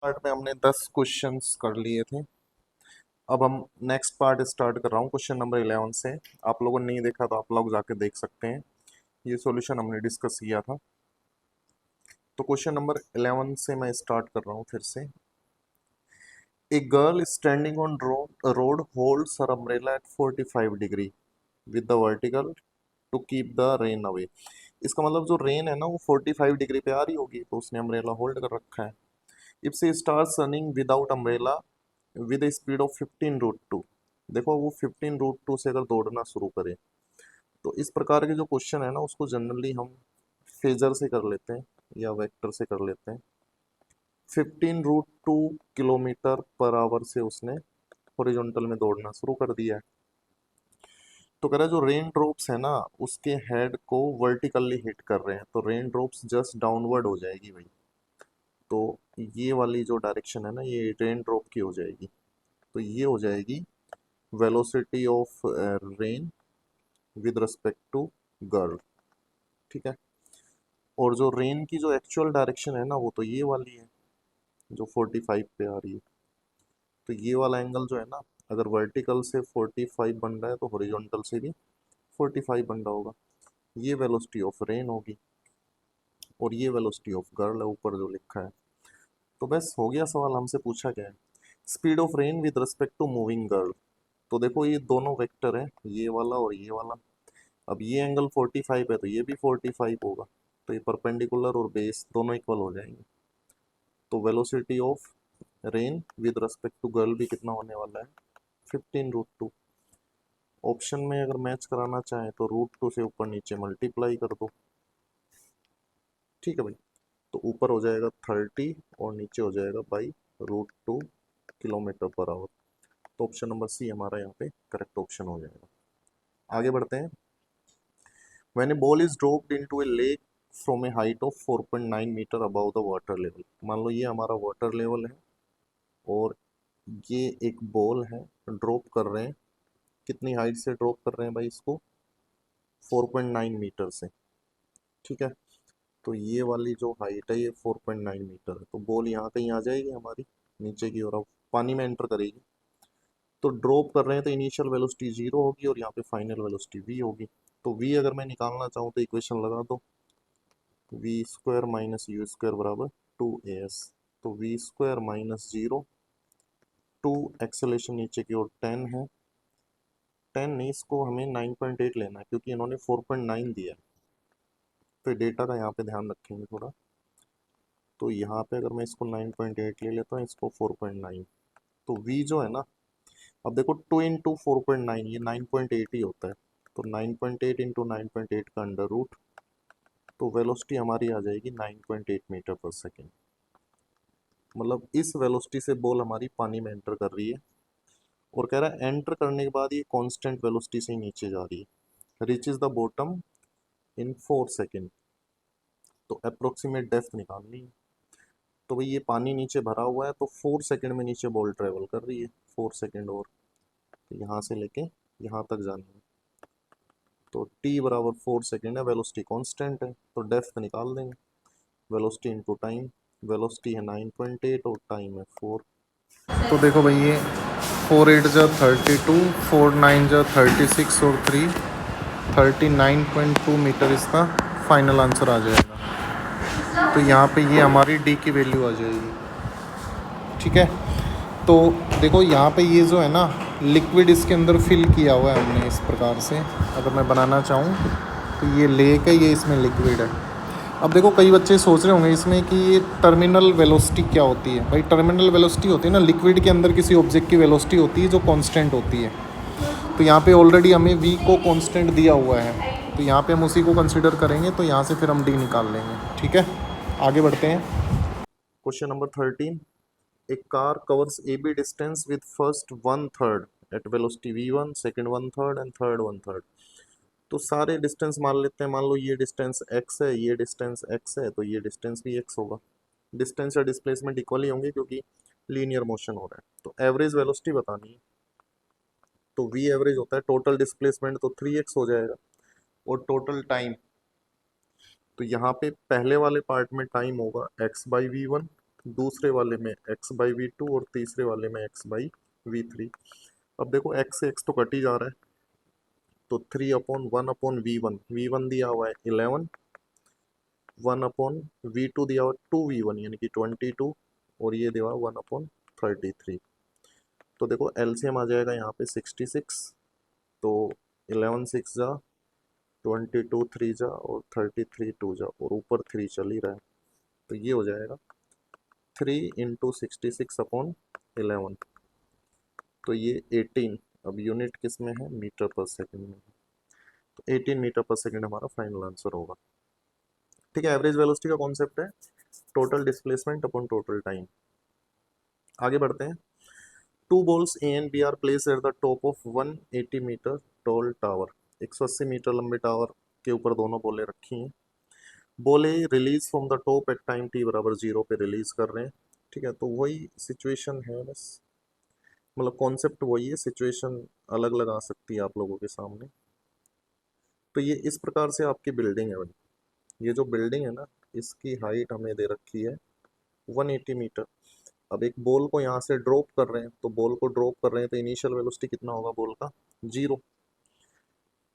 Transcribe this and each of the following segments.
Part में हमने 10 questions कर लिए थे। अब हम नेक्स्ट पार्ट स्टार्ट कर रहा हूँ क्वेश्चन नंबर 11 से। आप लोगों ने नहीं देखा तो आप लोग जाके देख सकते हैं, ये सॉल्यूशन हमने डिस्कस किया था। तो क्वेश्चन नंबर 11 से मैं स्टार्ट कर रहा हूँ फिर से। A girl standing on road holds her umbrella at 45 degree with the vertical to keep the rain away. इसका मतलब जो रेन है ना वो 45 डिग्री पे आ रही होगी, तो उसने अम्ब्रेला होल्ड कर रखा है। इफ से start running without umbrella with speed of 15√2। देखो वो 15√2 से अगर दौड़ना शुरू करे तो इस प्रकार के जो क्वेश्चन है ना उसको जनरली हम फेजर से कर लेते हैं या वेक्टर से कर लेते हैं। 15√2 किलोमीटर पर आवर से उसने हॉरिजॉन्टल में दौड़ना शुरू कर दिया है। तो कह रहा है जो रेन ड्रॉप्स है ना उसके हेड को वर्टिकली हिट कर रहे हैं, तो रेन ड्रॉप्स जस्ट डाउनवर्ड हो जाएगी भाई। तो ये वाली जो डायरेक्शन है ना ये रेन ड्रॉप की हो जाएगी, तो ये हो जाएगी velocity of rain with respect to girl. ठीक है, और जो रेन की जो एक्चुअल डायरेक्शन है ना वो तो ये वाली है जो 45 पे आ रही है। तो ये वाला एंगल जो है ना अगर वर्टिकल से 45 बन रहा है तो हॉरिजॉन्टल से भी 45 बन रहा होगा। ये वेलोसिटी ऑफ रेन होगी और ये वेलोसिटी ऑफ गर्ल है ऊपर जो लिखा है। तो बस हो गया सवाल। हमसे पूछा गया है speed of rain with respect to moving girl. तो देखो ये दोनों वेक्टर है, ये वाला और ये वाला। अब ये एंगल 45 है तो ये भी 45 होगा, तो ये परपेंडिकुलर और बेस दोनों इक्वल हो जाएंगे। तो velocity of rain with respect to girl भी कितना होने वाला है 15√2। ऑप्शन में अगर मैच कराना चाहें तो √2 से ऊपर नीचे मल्टीप्लाई कर दो। ठीक है भाई, तो ऊपर हो जाएगा 30 और नीचे हो जाएगा बाई √2 किलोमीटर पर आवर। तो ऑप्शन नंबर सी हमारा यहाँ पे करेक्ट ऑप्शन हो जाएगा। आगे बढ़ते हैं। When a ball is dropped into a lake from a height of 4.9 metre above the water level। मान लो ये हमारा वाटर लेवल है और ये एक बॉल है, ड्रॉप कर रहे हैं। कितनी हाइट से ड्रॉप कर रहे हैं भाई इसको 4.9 मीटर से। ठीक है, तो ये वाली जो हाइट है ये 4.9 मीटर है, तो बॉल यहाँ कहीं आ जाएगी हमारी नीचे की ओर, अब पानी में एंटर करेगी। तो ड्रॉप कर रहे हैं तो इनिशियल वेलोसिटी 0 होगी और यहाँ पे फाइनल वेलोसिटी v होगी। तो v अगर मैं निकालना चाहूँ तो इक्वेशन लगा दो, V square minus U square बराबर 2as। तो वी स्क्वायर माइनस 0, 2 एक्सेलेरेशन नीचे की ओर 10 है। 10 नहीं, इसको हमें 9.8 लेना है क्योंकि इन्होंने 4.9 दिया है, तो डेटा का यहाँ पे ध्यान रखेंगे थोड़ा। तो यहाँ पे अगर मैं इसको 9.8 ले लेता हूँ, इसको 4.9, तो v जो है ना, अब देखो 2 इंटू 4.9 ये 9.8 ही होता है, तो 9.8 इंटू 9.8 का अंडर रूट, तो वेलोसिटी हमारी आ जाएगी 9.8 मीटर पर सेकेंड। मतलब इस वेलोसिटी से बॉल हमारी पानी में एंटर कर रही है और कह रहा है एंटर करने के बाद ये कांस्टेंट वेलोसिटी से ही नीचे जा रही है। Reaches the bottom in 4 second. तो अप्रोक्सीमेट डेप्थ निकालनी है। तो भाई ये पानी नीचे भरा हुआ है तो 4 सेकेंड में नीचे बॉल ट्रेवल कर रही है, 4 सेकेंड और, तो यहाँ से लेके यहाँ तक जानी है। तो t बराबर 4 सेकेंड है, वेलोसिटी कांस्टेंट है, तो डेप्थ निकाल देंगे। वेलोसिटी इंटू टाइम, वेलोसिटी है 9.8 और टाइम है 4। तो देखो भाई ये 4 8 जा 32, 4 9 जा 36 और 3 39.2 मीटर इसका फाइनल आंसर आ जाएगा। तो यहाँ पे ये हमारी डी की वैल्यू आ जाएगी। ठीक है, तो देखो यहाँ पे ये जो है ना लिक्विड इसके अंदर फिल किया हुआ है हमने इस प्रकार से। अगर मैं बनाना चाहूँ तो ये लेक है, ये इसमें लिक्विड है। अब देखो कई बच्चे सोच रहे होंगे इसमें कि ये टर्मिनल वेलोसिटी क्या होती है। भाई टर्मिनल वेलोसिटी होती है ना लिक्विड के अंदर किसी ऑब्जेक्ट की वेलोसिटी होती है जो कांस्टेंट होती है। तो यहाँ पे ऑलरेडी हमें v को कांस्टेंट दिया हुआ है, तो यहाँ पे हम उसी को कंसिडर करेंगे, तो यहाँ से फिर हम d निकाल लेंगे। ठीक है, आगे बढ़ते हैं। Question number 13। A car covers AB distance with first 1/3 at velocity v1, second 1/3 and third 1/3। तो सारे डिस्टेंस मान लेते हैं। मान लो ये डिस्टेंस x है, ये डिस्टेंस x है, तो ये डिस्टेंस भी x होगा। डिस्टेंस या डिस्प्लेसमेंट इक्वल ही होंगे क्योंकि लीनियर मोशन हो रहा है। तो एवरेज वेलोसिटी बतानी है, तो v एवरेज होता है टोटल डिस्प्लेसमेंट, तो 3x हो जाएगा। और टोटल टाइम, तो यहाँ पे पहले वाले पार्ट में टाइम होगा x/v1 दूसरे वाले में x बाई वी टू और तीसरे वाले में x बाई वी थ्री। अब देखो x से x तो कट ही जा रहा है, तो 3/1/v1, v1 दिया हुआ है 11, 1/v2 दिया हुआ 2v1 यानी कि 22, और ये दिया हुआ 1/33। तो देखो एलसीएम आ जाएगा यहाँ पे 66, तो 11 6 जा, 22 3 जा, और 33 2 जा, और ऊपर 3 चल ही रहा है, तो ये हो जाएगा 3 × 66/11, तो ये 18। अब यूनिट किस में है, मीटर पर सेकंड में है, तो 18 मीटर पर सेकंड हमारा फाइनल आंसर होगा। ठीक है, एवरेज वेलोसिटी का कॉन्सेप्ट है total displacement upon total time. आगे बढ़ते हैं। Two balls A and B are place at the top of 180 metre tall tower. 180 metre लंबे टावर के ऊपर दोनों बॉलें रखी हैं। Ball A release from the top at time t बराबर 0 पे रिलीज कर रहे हैं। ठीक है, तो वही सिचुएशन है बस, मतलब कॉन्सेप्ट वही है, सिचुएशन अलग अलग आ सकती है आप लोगों के सामने। तो ये इस प्रकार से आपकी बिल्डिंग है भाई, ये जो बिल्डिंग है ना, इसकी हाइट हमें दे रखी है 180 मीटर। अब एक बॉल को यहाँ से ड्रॉप कर रहे हैं, तो बॉल को ड्रॉप कर रहे हैं तो इनिशियल वेलोसिटी कितना होगा बॉल का, 0।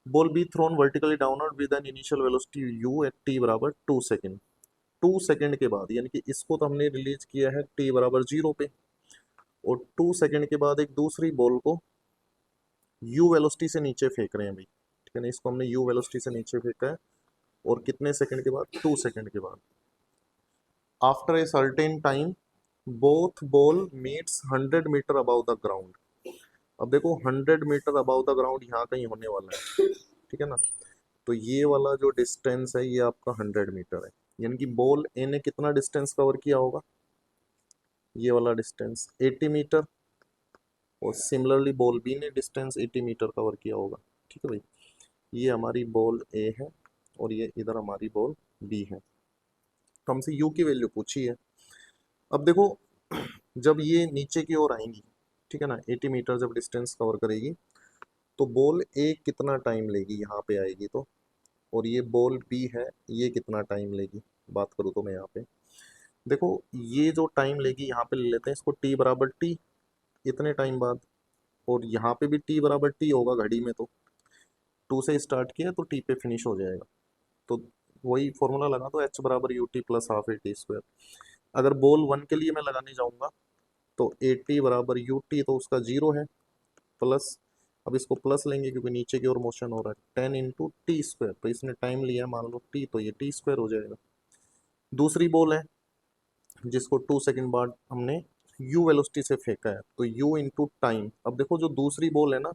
Ball B thrown vertically downward with an initial velocity u at t बराबर 2 सेकेंड। 2 सेकेंड के बाद, यानी कि इसको तो हमने रिलीज किया है t बराबर 0 पे, और 2 सेकेंड के बाद एक दूसरी बॉल को u वेलोसिटी से नीचे फेंक रहे हैं भाई। ठीक है ना, इसको हमने u वेलोसिटी से नीचे फेंका है, और कितने सेकेंड के बाद, 2 सेकेंड के बाद। After a certain time both ball meets 100 metre above the ground. अब देखो 100 मीटर अबाउ द ग्राउंड यहाँ कहीं होने वाला है, ठीक है ना, तो ये वाला जो डिस्टेंस है ये आपका 100 मीटर है, यानी कि बॉल ए ने कितना डिस्टेंस कवर किया होगा, ये वाला डिस्टेंस 80 मीटर, और सिमिलरली बॉल बी ने डिस्टेंस 80 मीटर कवर किया होगा। ठीक है भाई, ये हमारी बॉल ए है और ये इधर हमारी बॉल बी है। तो हमसे यू की वैल्यू पूछी है। अब देखो जब ये नीचे की ओर आएंगी, ठीक है ना, 80 मीटर जब डिस्टेंस कवर करेगी, तो बॉल ए कितना टाइम लेगी यहाँ पे आएगी तो, और ये बॉल बी है, ये कितना टाइम लेगी, बात करूँ तो मैं यहाँ पे देखो, ये जो टाइम लेगी यहाँ पे ले लेते हैं इसको t बराबर t, इतने टाइम बाद, और यहाँ पे भी t बराबर t होगा घड़ी में, तो 2 से स्टार्ट किया तो t पे फिनिश हो जाएगा। तो वही फॉर्मूला लगा दो, h बराबर U T plus half A T square. अगर बॉल 1 के लिए मैं लगाने जाऊंगा तो ए टी बराबर यू टी, तो उसका 0 है, प्लस, अब इसको प्लस लेंगे क्योंकि नीचे की ओर मोशन हो रहा है, 10 इंटू टी स्क्वायर, तो इसने टाइम लिया मान लो t, तो ये टी स्क्वायर हो जाएगा। दूसरी बॉल है जिसको 2 सेकंड बाद हमने u वेलोसिटी से फेंका है, तो u इंटू टाइम। अब देखो जो दूसरी बॉल है ना,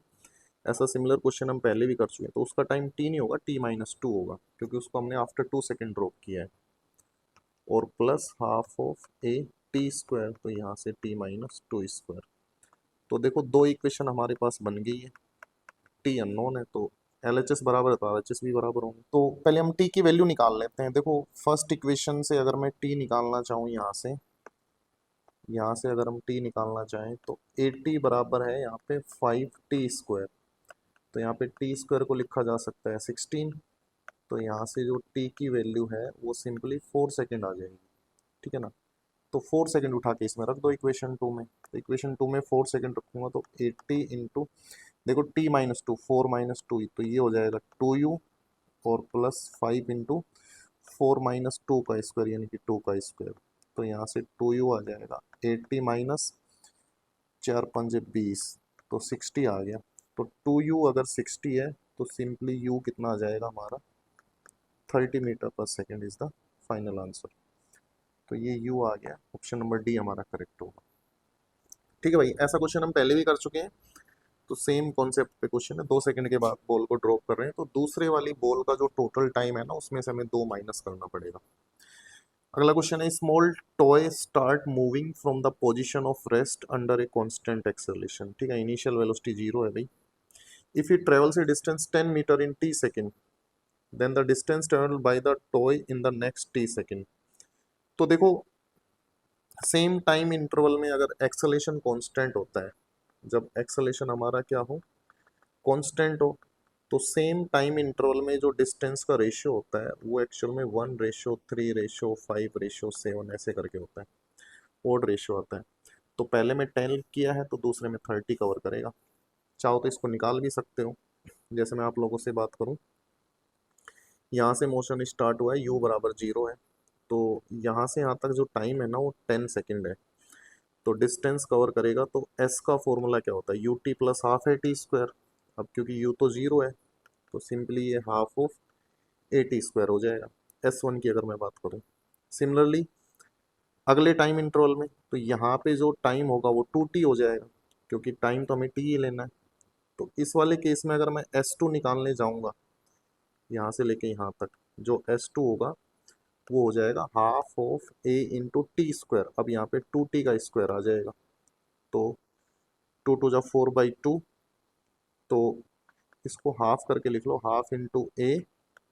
ऐसा सिमिलर क्वेश्चन हम पहले भी कर चुके हैं, तो उसका टाइम t नहीं होगा, t-2 होगा, क्योंकि उसको हमने आफ्टर 2 सेकंड ड्रॉप किया है, और plus half of A T square, तो यहाँ से t-2 स्क्वायर। तो देखो दो इक्वेशन हमारे पास बन गई है, t अननोन है तो LHS बराबर है, तो RHS भी बराबर होंगे। तो पहले हम t की वैल्यू निकाल लेते हैं। देखो फर्स्ट इक्वेशन से अगर मैं t निकालना चाहूँ, यहाँ से अगर हम t निकालना चाहें तो 80 बराबर है यहाँ पे 5t स्क्वायर, तो यहाँ पे t स्क्वायर को लिखा जा सकता है 16, तो यहाँ से जो t की वैल्यू है वो सिंपली 4 सेकेंड आ जाएगी। ठीक है ना, तो 4 सेकेंड उठा के इसमें रख दो इक्वेशन 2 में, तो इक्वेशन 2 में 4 सेकेंड रखूंगा तो 80 इंटू, देखो t-2, 4 - 2, तो ये हो जाएगा 2u, और प्लस 5 इंटू 4 - 2 का स्क्वायर, यानी कि 2 का स्क्वायर, तो यहाँ से 2u आ जाएगा, 80 माइनस 4×5 = 20, तो 60 आ गया। तो 2u अगर 60 है तो सिंपली u कितना आ जाएगा हमारा, 30 metre per second is the final answer. तो ये u आ गया, ऑप्शन नंबर डी हमारा करेक्ट होगा। ठीक है भाई, ऐसा क्वेश्चन हम पहले भी कर चुके हैं, तो सेम कॉन्सेप्ट पे क्वेश्चन है, 2 सेकंड के बाद बॉल को ड्रॉप कर रहे हैं, तो दूसरे वाली बॉल का जो टोटल टाइम है ना, उसमें से हमें 2 माइनस करना पड़ेगा। अगला क्वेश्चन है, small toy start moving from the position of rest under a constant acceleration. ठीक है, इनिशियल वेलोसिटी 0 है भाई। If it travels a distance 10 metre in t second, then the distance travelled by the toy in the next t second. तो देखो same time interval में अगर acceleration constant होता है, जब एक्सेलेरेशन हमारा क्या हो, कांस्टेंट हो, तो सेम टाइम इंटरवल में जो डिस्टेंस का रेशियो होता है वो एक्चुअल में 1:3:5:7 ऐसे करके होता है। ओड रेशियो आता है। तो पहले में 10 किया है तो दूसरे में 30 कवर करेगा। चाहो तो इसको निकाल भी सकते हो। जैसे मैं आप लोगों से बात करूं, यहाँ से मोशन स्टार्ट हुआ है, u बराबर 0 है, तो यहाँ से यहाँ तक जो टाइम है ना वो 10 सेकेंड है। तो डिस्टेंस कवर करेगा, तो s का फॉर्मूला क्या होता है, U T plus half A T square. अब क्योंकि u तो 0 है तो सिंपली ये half of A T square हो जाएगा, s1 की अगर मैं बात करूँ। सिमिलरली अगले टाइम इंटरवल में तो यहाँ पे जो टाइम होगा वो 2t हो जाएगा, क्योंकि टाइम तो हमें t ही लेना है। तो इस वाले केस में अगर मैं s2 निकालने जाऊँगा यहाँ से लेके यहाँ तक, जो s2 होगा वो हो जाएगा half of a into T square. अब यहाँ पे 2t का स्क्वायर आ जाएगा, तो 2 × 4/2, तो इसको हाफ करके लिख लो, हाफ इंटू a,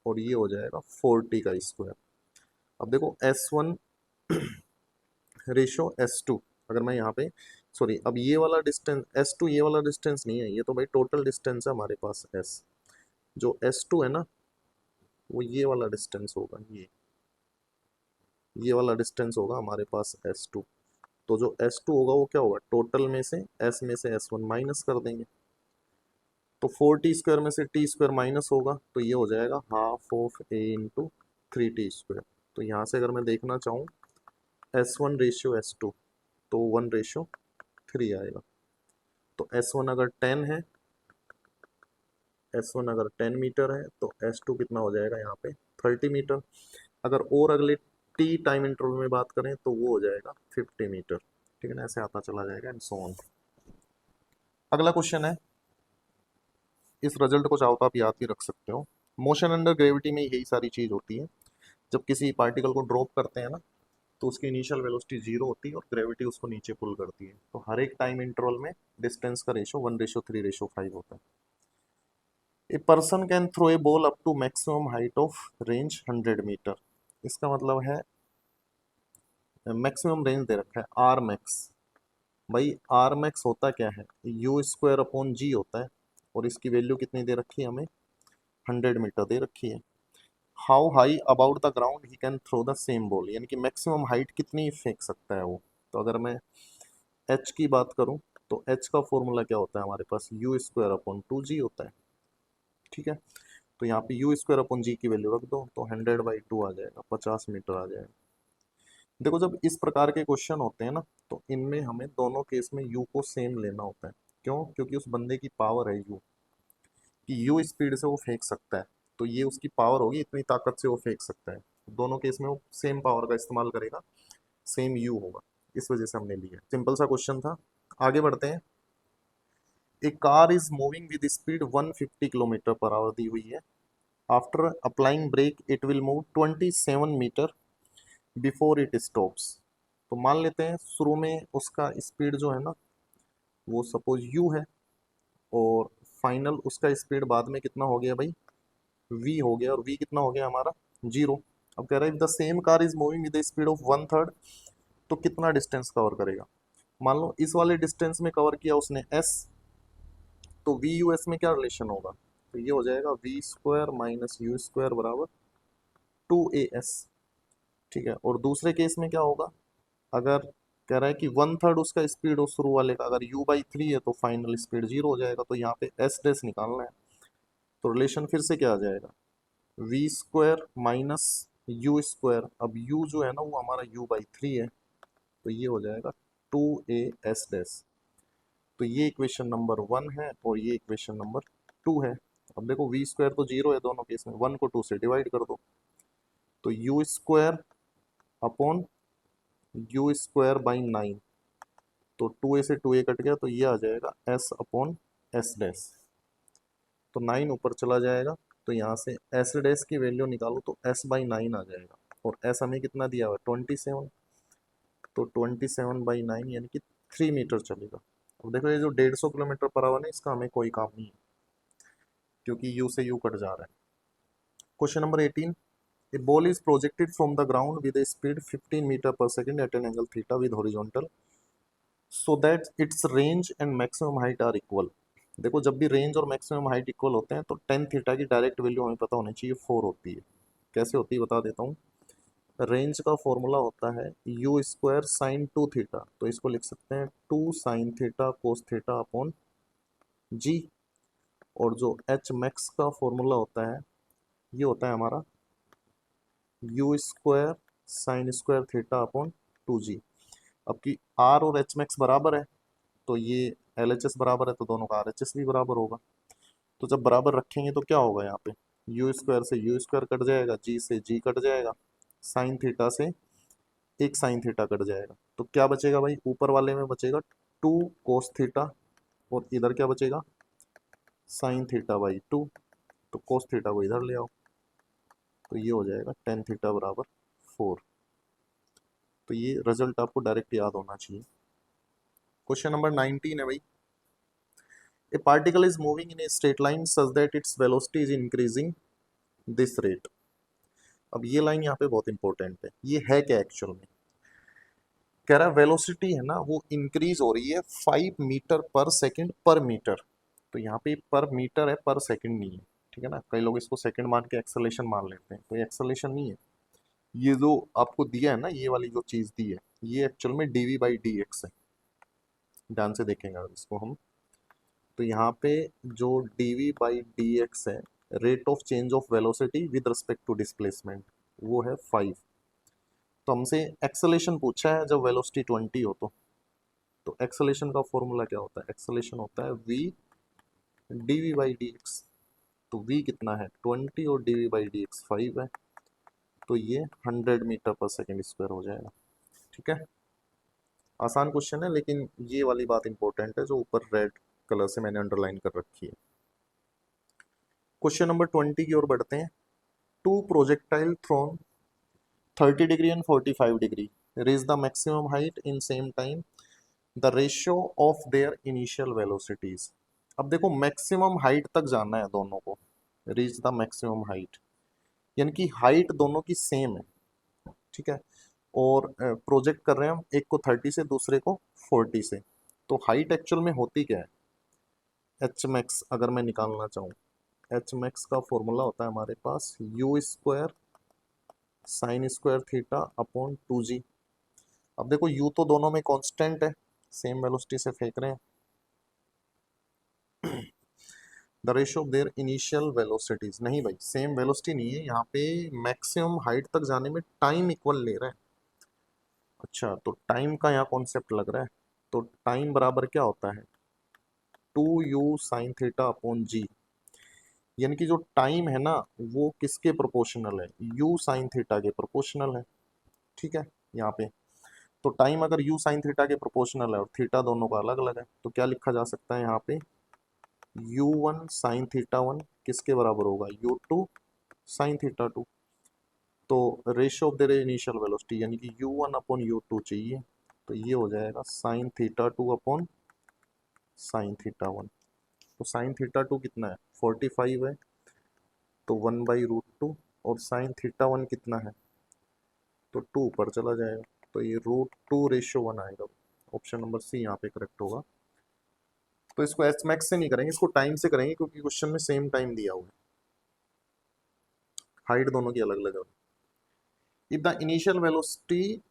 और ये हो जाएगा 4t का स्क्वायर। अब देखो s1 रेशो s2, अगर मैं यहाँ पे, सॉरी, अब ये वाला डिस्टेंस s2, ये वाला डिस्टेंस नहीं है, ये तो भाई टोटल डिस्टेंस है हमारे पास s। जो s2 है ना वो ये वाला डिस्टेंस होगा, ये वाला डिस्टेंस होगा हमारे पास s2। तो जो s2 होगा वो क्या होगा, टोटल में से s में से s1 माइनस कर देंगे, तो 4t स्क्वायर में से t स्क्वायर माइनस होगा, तो ये हो जाएगा half of a into 3t square. तो यहाँ से अगर मैं देखना चाहूँ s1 रेशियो s2, तो 1:3 आएगा। तो S1 अगर 10 है, S1 अगर 10 मीटर है तो S2 कितना हो जाएगा यहाँ पे 30 मीटर। अगर और अगले टी टाइम इंटरवल में बात करें तो वो हो जाएगा 50 मीटर। ठीक है ना, ऐसे आता चला जाएगा एंड सो ऑन। अगला क्वेश्चन है, इस रिजल्ट को चाहो तो आप याद भी रख सकते हो। मोशन अंडर ग्रेविटी में यही सारी चीज होती है। जब किसी पार्टिकल को ड्रॉप करते हैं ना तो उसकी इनिशियल वेलोसिटी 0 होती है और ग्रेविटी उसको नीचे पुल करती है। तो हर एक टाइम इंटरवल में डिस्टेंस का रेशो 1:3:5 होता है। A person can throw a ball up to maximum height of range 100 metre. इसका मतलब है मैक्सिमम रेंज दे रखा है आर मैक्स। भाई आर मैक्स होता क्या है, यू स्क्वायर अपॉन जी होता है, और इसकी वैल्यू कितनी दे रखी है हमें, 100 मीटर दे रखी है। How high about the ground he can throw the same ball, यानी कि मैक्सिमम हाइट कितनी फेंक सकता है वो। तो अगर मैं एच की बात करूं तो एच का फॉर्मूला क्या होता है हमारे पास, यू स्क्वायर अपॉन 2g होता है। ठीक है, तो यहाँ पे यू स्क्वायर अपॉन जी की वैल्यू रख दो, तो 100/2 आ जाएगा, 50 मीटर आ जाएगा। देखो जब इस प्रकार के क्वेश्चन होते हैं ना तो इनमें हमें दोनों केस में यू को सेम लेना होता है। क्यों, क्योंकि उस बंदे की पावर है यू, कि यू स्पीड से वो फेंक सकता है, तो ये उसकी पावर होगी, इतनी ताकत से वो फेंक सकता है। दोनों केस में वो सेम पावर का इस्तेमाल करेगा, सेम यू होगा, इस वजह से हमने लिया। सिंपल सा क्वेश्चन था, आगे बढ़ते हैं। A car is moving with speed 150 kilometre per hour दी हुई है। After applying brake it will move 27 metre before it stops. तो मान लेते हैं शुरू में उसका स्पीड जो है ना वो सपोज u है, और फाइनल उसका स्पीड बाद में कितना हो गया भाई, v हो गया, और v कितना हो गया हमारा 0। अब कह रहा है the same car is moving with speed of 1/3, तो कितना डिस्टेंस कवर करेगा। मान लो इस वाले डिस्टेंस में कवर किया उसने s, तो वी यू एस में क्या रिलेशन होगा, तो ये हो जाएगा V square minus U square बराबर 2as। ठीक है, और दूसरे केस में क्या होगा, अगर कह रहा है कि 1/3 उसका स्पीड हो शुरू वाले का, अगर u/3 है तो फाइनल स्पीड 0 हो जाएगा, तो यहाँ पे s डैश निकालना है। तो रिलेशन फिर से क्या आ जाएगा, V square minus U square. अब u जो है ना वो हमारा u/3 है, तो ये हो जाएगा 2as डैश। तो ये इक्वेशन नंबर 1 है और ये इक्वेशन नंबर 2 है। अब देखो वी स्क्वायर तो 0 है दोनों केस में, 1 को 2 से डिवाइड कर दो, तो u square upon you square by 9, तो 2a से 2a कट गया, तो ये आ जाएगा s अपॉन एस डैश। तो 9 ऊपर चला जाएगा, तो यहाँ से s डैश की वैल्यू निकालो तो s/9 आ जाएगा, और s हमें कितना दिया हुआ है 27, तो 27/9 यानी कि 3 मीटर चलेगा। अब देखो ये जो 150 किलोमीटर पर आवर है इसका हमें कोई काम नहीं है, क्योंकि u से u कट जा रहा है। Question number 18, a ball is projected from the ground with a speed 15 meter per second at an angle theta with horizontal so that its range and maximum height are equal। देखो जब भी range और maximum height equal होते हैं तो tan theta की direct value हमें पता होनी चाहिए 4 होती है। कैसे होती है बता देता हूँ। रेंज का फॉर्मूला होता है यू स्क्वायर साइन 2 थीटा, तो इसको लिख सकते हैं 2 sin theta cos theta upon g. और जो एच मैक्स का फॉर्मूला होता है ये होता है हमारा you square sine square theta upon 2 g. अब की आर और एच मैक्स बराबर है तो ये एल एच एस बराबर है, तो दोनों का आर एच एस भी बराबर होगा। तो जब बराबर रखेंगे तो क्या होगा, यहाँ पे यू स्क्वायर से यू स्क्वायर कट जाएगा, जी से जी कट जाएगा, साइन थीटा से एक साइन थीटा कट जाएगा, तो क्या बचेगा भाई, ऊपर वाले में बचेगा 2 cos थीटा, और इधर क्या बचेगा साइन थीटा बाई 2, तो कोस थीटा को इधर ले आओ, तो ये हो जाएगा टेन थीटा बराबर 4। तो ये रिजल्ट आपको डायरेक्ट याद होना चाहिए। क्वेश्चन नंबर 19 है भाई, ए particle is moving in a straight line such that its velocity is increasing this rate. अब ये लाइन यहाँ पे बहुत इंपॉर्टेंट है, ये है क्या एक्चुअल में, कह रहा है वेलोसिटी है ना वो इंक्रीज हो रही है 5 मीटर पर सेकेंड पर मीटर। तो यहाँ पे पर मीटर है, पर सेकंड नहीं है, ठीक है ना, कई लोग इसको सेकंड मान के एक्सेलेरेशन मान लेते हैं, तो ये एक्सेलेरेशन नहीं है। ये जो आपको दिया है ना, ये वाली जो चीज दी है, ये एक्चुअल में dv बाई डी एक्स है। ध्यान से देखेंगे अगर इसको हम, तो यहाँ पे जो dv बाई डी एक्स है, rate of change of velocity with respect to displacement, वो है 5। तो हमसे एक्सेलेरेशन पूछा है जब वेलोसिटी 20 हो तो एक्सेलेरेशन का फॉर्मूला क्या होता है, एक्सेलेरेशन होता है v dv by D x. तो v कितना है 20 और dv बाई डी एक्स 5 है, तो ये 100 मीटर पर सेकेंड स्क्वायर हो जाएगा। ठीक है, आसान क्वेश्चन है, लेकिन ये वाली बात इंपॉर्टेंट है जो ऊपर रेड कलर से मैंने अंडरलाइन कर रखी है। क्वेश्चन नंबर 20 की ओर बढ़ते हैं। Two projectile thrown 30 degree and 45 degree reach the maximum height in same time, the ratio of their initial velocities. अब देखो मैक्सिमम हाइट तक जाना है दोनों को, रीच द मैक्सिमम हाइट, यानी कि हाइट दोनों की सेम है, ठीक है, और प्रोजेक्ट कर रहे हैं हम, एक को 30 से दूसरे को 40 से। तो हाइट एक्चुअल में होती क्या है, एच मैक्स अगर मैं निकालना चाहूँ, एच मैक्स का फॉर्मूला होता है हमारे पास u square sine square theta upon 2 g. अब देखो यू तो दोनों में कांस्टेंट है, सेम वेलोसिटी से फेंक रहे हैं, the ratio of their initial velocities, नहीं भाई सेम वेलोसिटी नहीं है, यहाँ पे मैक्सिमम हाइट तक जाने में टाइम इक्वल ले रहा है। अच्छा, तो टाइम का यहाँ कॉन्सेप्ट लग रहा है, तो टाइम बराबर क्या होता है 2u साइन थीटा अपॉन जी, यानी कि जो टाइम है ना वो किसके प्रोपोर्शनल है, u साइन थीटा के प्रोपोर्शनल है। ठीक है, यहाँ पे तो टाइम अगर u साइन थीटा के प्रोपोर्शनल है और थीटा दोनों का अलग अलग है, तो क्या लिखा जा सकता है यहाँ पे u1 साइन थीटा 1 किसके बराबर होगा u2 साइन थीटा 2। तो ratio of their initial velocity यानी कि u1 अपॉन u2 चाहिए, तो ये हो जाएगा sine theta 2 upon sine theta 1। तो साइन थीटा 2 कितना है 45 है, तो 1/√2, और साइन थीटा 1 कितना है, तो 2 ऊपर चला जाएगा, तो ये √2:1 आएगा। ऑप्शन नंबर सी यहाँ पे करेक्ट होगा। तो इसको एच मैक्स से नहीं करेंगे, इसको टाइम से करेंगे, क्योंकि क्वेश्चन में सेम टाइम दिया हुआ है, हाइट दोनों की अलग अलग है। If the initial velocity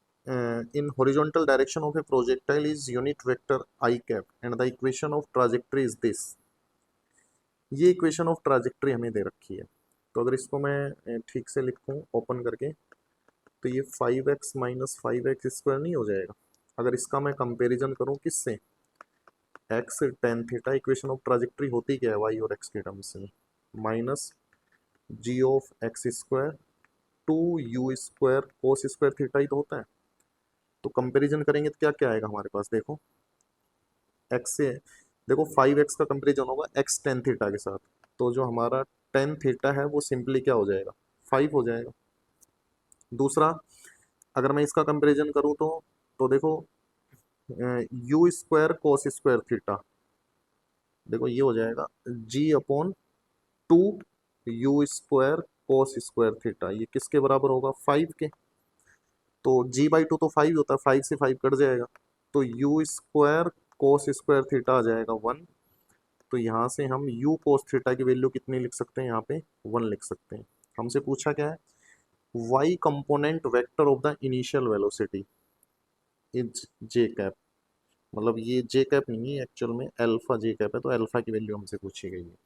in horizontal direction of a projectile is unit vector I cap and the equation of trajectory is this, ये इक्वेशन ऑफ ट्राजेक्ट्री हमें दे रखी है। तो अगर इसको मैं ठीक से लिखूं ओपन करके, तो ये 5x माइनस 5x स्क्वायर नहीं हो जाएगा, अगर इसका मैं कंपैरिजन करूं किससे, x tan theta, equation of trajectory होती क्या है y और x के टर्म्स में, minus g of x square 2u square cos square theta ही तो होता है। तो कंपैरिजन करेंगे तो क्या क्या आएगा हमारे पास, देखो x से, देखो 5x का कंपेरिजन होगा x टेन थीटा के साथ, तो जो हमारा टेन थीटा है वो सिंपली क्या हो जाएगा 5 हो जाएगा। दूसरा, अगर मैं इसका कंपेरिजन करूं तो देखो u square cos square theta, देखो ये हो जाएगा g upon 2u square cos square theta, ये किसके बराबर होगा 5 के, तो g/2 तो 5 होता है, 5 से 5 कट जाएगा, तो u square cos square theta आ जाएगा 1। तो यहाँ से हम u कोस थीटा की वैल्यू कितनी लिख सकते हैं, यहाँ पे 1 लिख सकते हैं। हमसे पूछा क्या है Y component vector of the initial velocity is J cap, मतलब ये जे कैप नहीं है एक्चुअल में, अल्फा जे कैप है, तो अल्फा की वैल्यू हमसे पूछी गई है।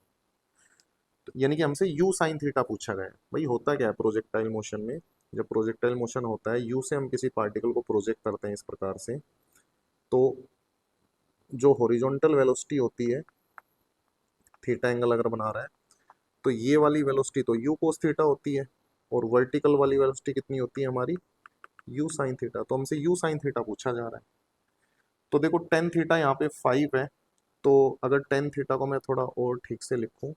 तो यानी कि हमसे यू साइन थीटा पूछा गया है। भाई होता क्या है प्रोजेक्टाइल मोशन में, जब प्रोजेक्टाइल मोशन होता है यू से हम किसी पार्टिकल को प्रोजेक्ट करते हैं इस प्रकार से, तो जो हॉरिजॉन्टल वेलोसिटी होती है, थीटा एंगल अगर बना रहा है, तो ये वाली वेलोसिटी तो यू कोस थीटा होती है, और वर्टिकल वाली वेलोसिटी कितनी होती है हमारी, यू साइन थीटा। तो हमसे यू साइन थीटा पूछा जा रहा है। तो देखो टेन थीटा यहाँ पे 5 है, तो अगर टेन थीटा को मैं थोड़ा और ठीक से लिखूं,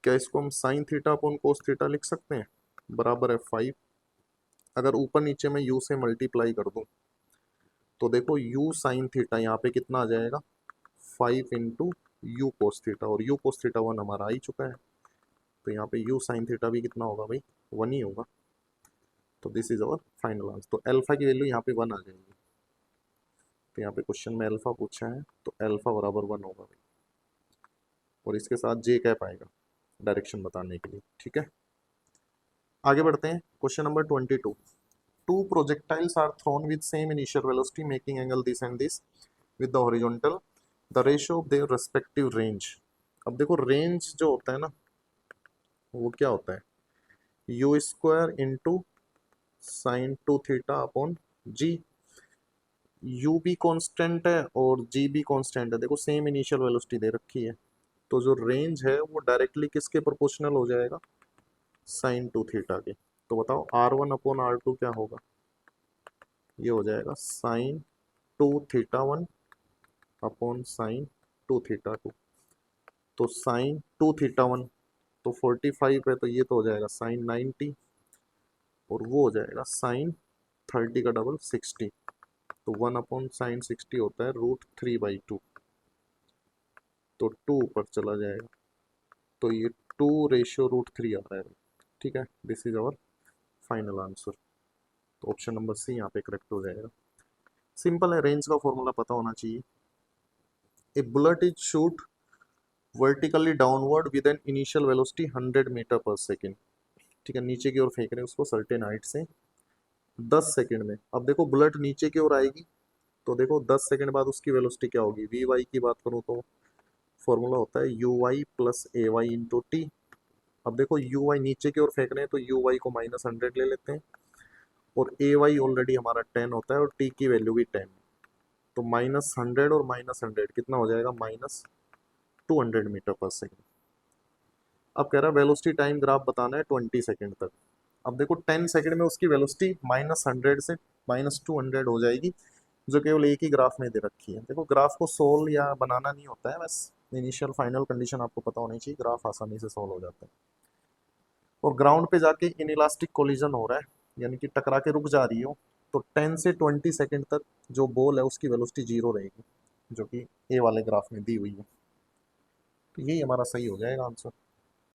क्या इसको हम sine theta upon cos theta लिख सकते हैं, बराबर है 5। अगर ऊपर नीचे में यू से मल्टीप्लाई कर दूं, तो देखो यू साइन थीटा यहाँ पे कितना आ जाएगा, 5 × यू कोस थीटा, और यू कोस थीटा 1 हमारा आ ही चुका है, तो यहाँ पे यू साइन थीटा भी कितना होगा भाई, 1 ही होगा। तो this is our final answer. तो अल्फा की वैल्यू यहाँ पे 1 आ जाएगी। तो यहाँ पे क्वेश्चन में अल्फा पूछा है, तो अल्फा बराबर 1 होगा भाई, और इसके साथ जे कैप आएगा डायरेक्शन बताने के लिए। ठीक है, आगे बढ़ते हैं। Question number 22। Two projectiles are thrown with same initial velocity making angle this and this with the horizontal, the ratio of their respective range। अब देखो रेंज जो होता है ना, वो क्या होता है, U square into sine two theta upon G. U भी कांस्टेंट है और जी भी कांस्टेंट है, देखो सेम इनिशियल वेलोसिटी दे रखी है, तो जो रेंज है वो डायरेक्टली किसके प्रोपोर्शनल हो जाएगा, साइन टू थीटा के। तो बताओ R1/R2 क्या होगा, ये हो जाएगा sign two theta 1 upon sine two theta 2। तो साइन टू थीटा 1 तो 45 है, तो ये तो हो जाएगा साइन 90, और वो हो जाएगा साइन 30 का डबल 60। तो 1/sin60 होता है √3/2, तो 2 ऊपर चला जाएगा, तो ये 2:3 आ रहा है। ठीक है, this is our final answer. तो ऑप्शन नंबर सी यहाँ पे करेक्ट हो जाएगा। सिंपल है, रेंज का फॉर्मूला पता होना चाहिए। A bullet is shoot vertically downward with an initial velocity 100 metre per second. ठीक है, नीचे की ओर फेंक रहे हैं उसको सर्टेन हाइट से 10 सेकेंड में। अब देखो बुलेट नीचे की ओर आएगी, तो देखो 10 सेकेंड बाद उसकी वेलोसिटी क्या होगी, वी वाई की बात करूँ तो फॉर्मूला होता है U Y plus A Y into T. अब देखो यू वाई नीचे की ओर फेंक रहे हैं, तो यू वाई को -100 ले लेते हैं, और ए वाई ऑलरेडी हमारा 10 होता है, और टी की वैल्यू भी 10। तो -100 और -100 कितना हो जाएगा, -200 मीटर पर सेकेंड। अब कह रहा है वेलोसिटी टाइम ग्राफ बताना है 20 सेकेंड तक। अब देखो 10 सेकेंड में उसकी वेलोसिटी -100 से -200 हो जाएगी, जो केवल एक ही ग्राफ में दे रखी है। देखो ग्राफ को सोल्व या बनाना नहीं होता है, बस इनिशियल फाइनल कंडीशन आपको पता होनी चाहिए, ग्राफ आसानी से सोल्व हो जाता है। और ग्राउंड पे जाके इनइलास्टिक कोलिजन हो रहा है, यानी कि टकरा के रुक जा रही हो, तो 10 से 20 सेकेंड तक जो बॉल है उसकी वेलोसिटी 0 रहेगी, जो कि ए वाले ग्राफ में दी हुई है। तो यही हमारा सही हो जाएगा आंसर।